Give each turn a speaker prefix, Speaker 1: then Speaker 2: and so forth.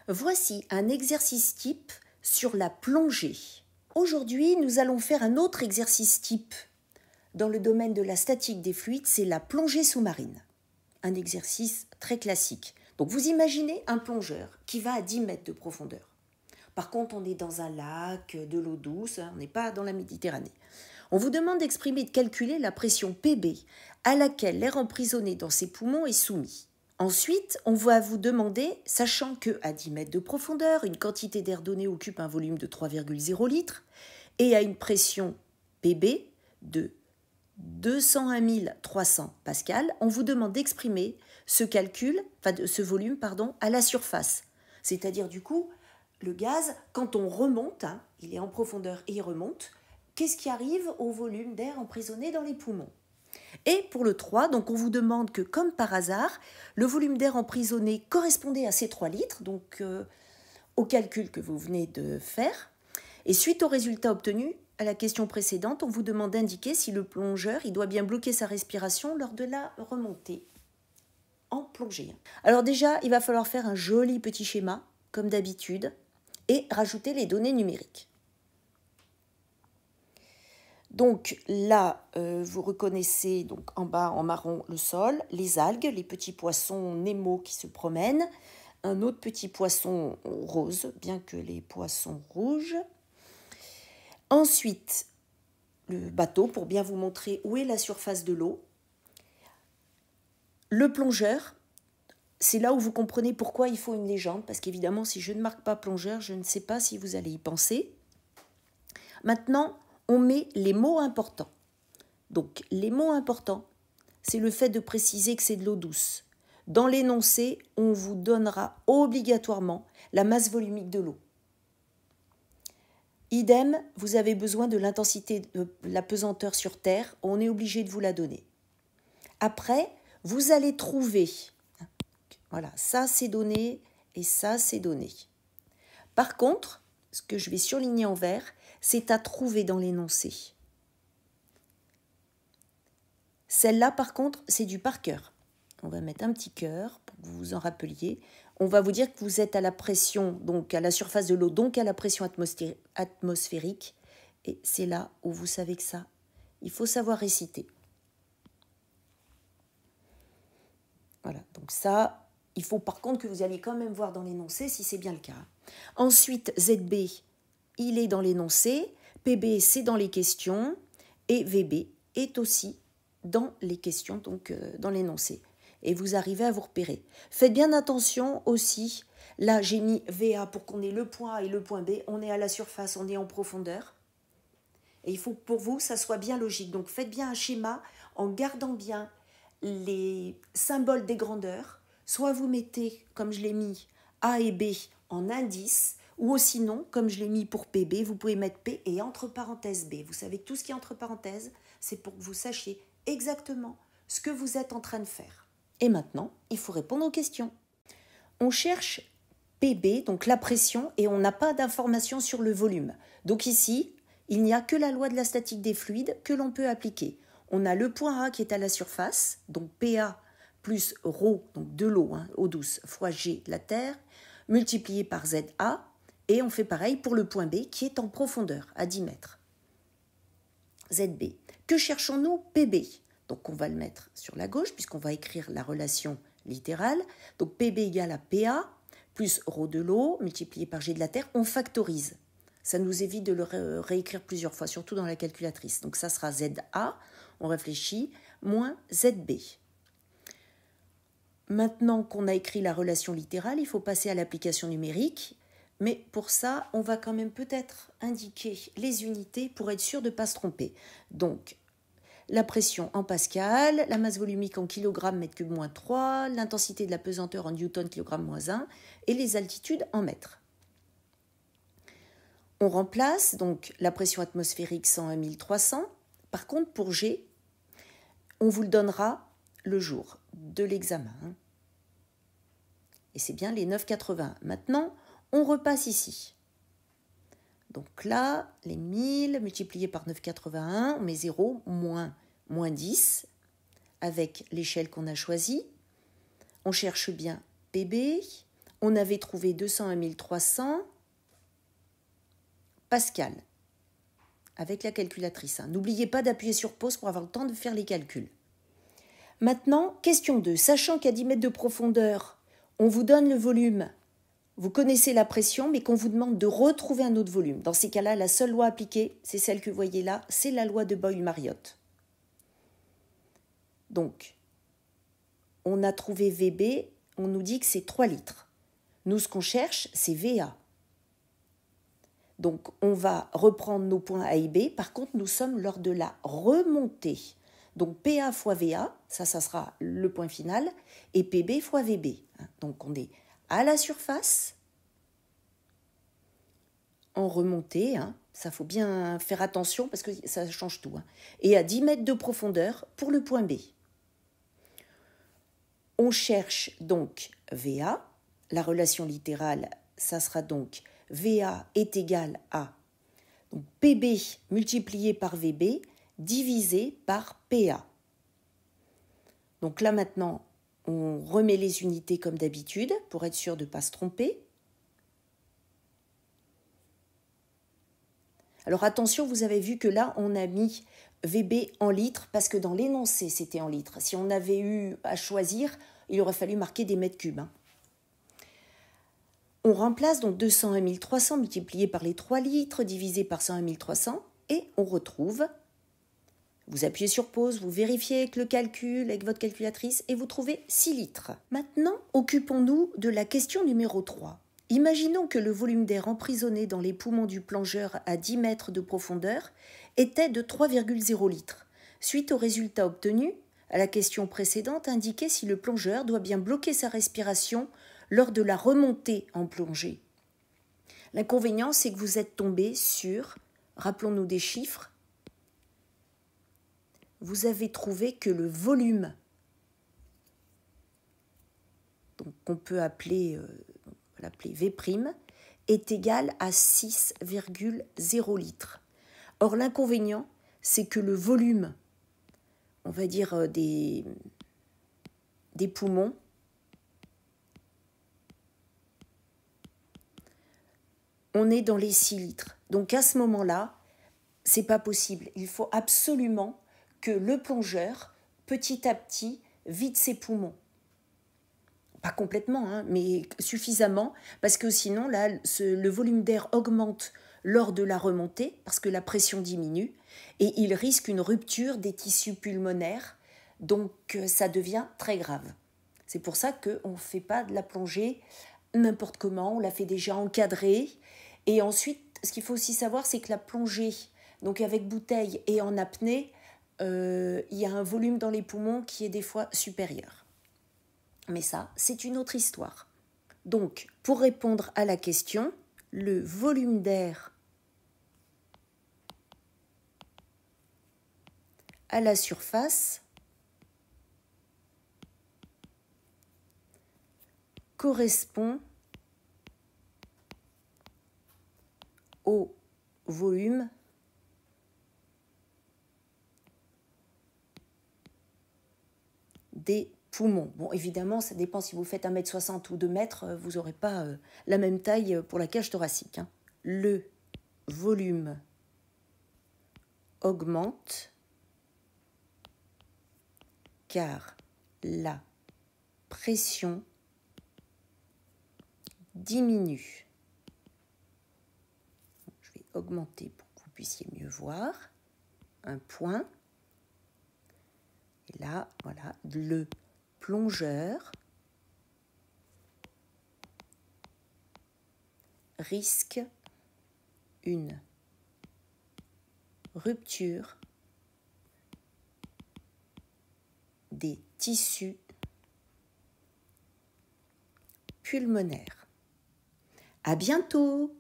Speaker 1: Voici un exercice type sur la plongée. Aujourd'hui, nous allons faire un autre exercice type dans le domaine de la statique des fluides, c'est la plongée sous-marine. Un exercice très classique. Donc vous imaginez un plongeur qui va à 10 mètres de profondeur. Par contre, on est dans un lac, de l'eau douce, on n'est pas dans la Méditerranée. On vous demande d'exprimer et de calculer la pression PB à laquelle l'air emprisonné dans ses poumons est soumis. Ensuite, on va vous demander, sachant qu'à 10 mètres de profondeur, une quantité d'air donné occupe un volume de 3,0 litres et à une pression PB de 201 300 pascal, on vous demande d'exprimer ce volume à la surface. C'est-à-dire du coup, le gaz, quand on remonte, il est en profondeur et il remonte, qu'est-ce qui arrive au volume d'air emprisonné dans les poumons? Et pour le 3, donc on vous demande que, comme par hasard, le volume d'air emprisonné correspondait à ces 3 litres, donc au calcul que vous venez de faire. Et suite au résultat obtenu, à la question précédente, on vous demande d'indiquer si le plongeur il doit bien bloquer sa respiration lors de la remontée en plongée. Alors déjà, il va falloir faire un joli petit schéma, comme d'habitude, et rajouter les données numériques. Donc là, vous reconnaissez donc en bas en marron le sol, les algues, les petits poissons Nemo qui se promènent, un autre petit poisson rose, bien que les poissons rouges. Ensuite, le bateau pour bien vous montrer où est la surface de l'eau. Le plongeur, c'est là où vous comprenez pourquoi il faut une légende, parce qu'évidemment, si je ne marque pas plongeur, je ne sais pas si vous allez y penser. Maintenant, on met les mots importants. Donc, les mots importants, c'est le fait de préciser que c'est de l'eau douce. Dans l'énoncé, on vous donnera obligatoirement la masse volumique de l'eau. Idem, vous avez besoin de l'intensité de la pesanteur sur Terre, on est obligé de vous la donner. Après, vous allez trouver, voilà, ça c'est donné et ça c'est donné. Par contre, ce que je vais surligner en vert, c'est à trouver dans l'énoncé. Celle-là, par contre, c'est du par cœur. On va mettre un petit cœur pour que vous vous en rappeliez. On va vous dire que vous êtes à la pression, donc à la surface de l'eau, donc à la pression atmosphérique. Et c'est là où vous savez que ça, il faut savoir réciter. Voilà, donc ça, il faut par contre que vous alliez quand même voir dans l'énoncé si c'est bien le cas. Ensuite, ZB, il est dans l'énoncé, PB, c'est dans les questions, et VB est aussi dans les questions, donc dans l'énoncé. Et vous arrivez à vous repérer. Faites bien attention aussi, là j'ai mis VA pour qu'on ait le point A et le point B, on est à la surface, on est en profondeur. Et il faut que pour vous, ça soit bien logique. Donc faites bien un schéma en gardant bien les symboles des grandeurs. Soit vous mettez, comme je l'ai mis, A et B en indice, ou sinon, comme je l'ai mis pour PB, vous pouvez mettre P et entre parenthèses B. Vous savez que tout ce qui est entre parenthèses, c'est pour que vous sachiez exactement ce que vous êtes en train de faire. Et maintenant, il faut répondre aux questions. On cherche PB, donc la pression, et on n'a pas d'informations sur le volume. Donc ici, il n'y a que la loi de la statique des fluides que l'on peut appliquer. On a le point A qui est à la surface, donc PA plus ρ, donc de l'eau, eau douce, fois G, la Terre, multiplié par ZA, et on fait pareil pour le point B qui est en profondeur, à 10 mètres. ZB. Que cherchons-nous? PB. Donc on va le mettre sur la gauche puisqu'on va écrire la relation littérale. Donc PB égale à PA plus ρ de l'eau multiplié par G de la Terre. On factorise. Ça nous évite de le réécrire plusieurs fois, surtout dans la calculatrice. Donc ça sera ZA, on réfléchit, moins ZB. Maintenant qu'on a écrit la relation littérale, il faut passer à l'application numérique. Mais pour ça, on va quand même peut-être indiquer les unités pour être sûr de ne pas se tromper. Donc, la pression en pascal, la masse volumique en kilogrammes mètre cube moins 3, l'intensité de la pesanteur en newton kilogramme moins 1 et les altitudes en mètres. On remplace donc la pression atmosphérique 101 300. Par contre, pour G, on vous le donnera le jour de l'examen. Et c'est bien les 9,80. Maintenant, on repasse ici. Donc là, les 1000 multipliés par 9,81, on met 0, moins 10, avec l'échelle qu'on a choisie. On cherche bien PB. on avait trouvé 201 300 pascal avec la calculatrice. N'oubliez pas d'appuyer sur pause pour avoir le temps de faire les calculs. Maintenant, question 2. Sachant qu'à 10 mètres de profondeur, on vous donne le volume, vous connaissez la pression, mais qu'on vous demande de retrouver un autre volume. Dans ces cas-là, la seule loi appliquée, c'est celle que vous voyez là, c'est la loi de Boyle-Mariotte. Donc, on a trouvé VB, on nous dit que c'est 3 litres. Nous, ce qu'on cherche, c'est VA. Donc, on va reprendre nos points A et B. Par contre, nous sommes lors de la remontée. Donc, PA fois VA, ça sera le point final, et PB fois VB. Donc, on est à la surface, en remontée, ça faut bien faire attention parce que ça change tout, et à 10 mètres de profondeur pour le point B. On cherche donc VA, la relation littérale, ça sera donc VA est égal à donc PB multiplié par VB divisé par PA. Donc là maintenant, on remet les unités comme d'habitude pour être sûr de ne pas se tromper. Alors attention, vous avez vu que là, on a mis VB en litres parce que dans l'énoncé, c'était en litres. Si on avait eu à choisir, il aurait fallu marquer des mètres cubes. On remplace donc 201 300 multiplié par les 3 litres divisé par 101 300 et on retrouve, vous appuyez sur pause, vous vérifiez avec le calcul, avec votre calculatrice et vous trouvez 6 litres. Maintenant, occupons-nous de la question numéro 3. Imaginons que le volume d'air emprisonné dans les poumons du plongeur à 10 mètres de profondeur était de 3,0 litres. Suite aux résultats obtenus, à la question précédente, indiquez si le plongeur doit bien bloquer sa respiration lors de la remontée en plongée. L'inconvénient, c'est que vous êtes tombé sur, rappelons-nous des chiffres, vous avez trouvé que le volume, donc qu'on peut appeler, l'appeler V', est égal à 6,0 litres. Or, l'inconvénient, c'est que le volume, on va dire, des poumons, on est dans les 6 litres. Donc à ce moment-là, c'est pas possible. Il faut absolument que le plongeur, petit à petit, vide ses poumons. Pas complètement, mais suffisamment, parce que sinon, là, le volume d'air augmente lors de la remontée, parce que la pression diminue, et il risque une rupture des tissus pulmonaires, donc ça devient très grave. C'est pour ça qu'on ne fait pas de la plongée n'importe comment, on la fait déjà encadrée. Et ensuite, ce qu'il faut aussi savoir, c'est que la plongée, donc avec bouteille et en apnée, il y a un volume dans les poumons qui est des fois supérieur. Mais ça, c'est une autre histoire. Donc, pour répondre à la question, le volume d'air à la surface correspond au volume des poumons. Bon, évidemment, ça dépend si vous faites 1,60 m ou 2 m, vous n'aurez pas la même taille pour la cage thoracique. Le volume augmente car la pression diminue. Je vais augmenter pour que vous puissiez mieux voir. Un point. Et là, voilà, le plongeur risque une rupture des tissus pulmonaires. À bientôt!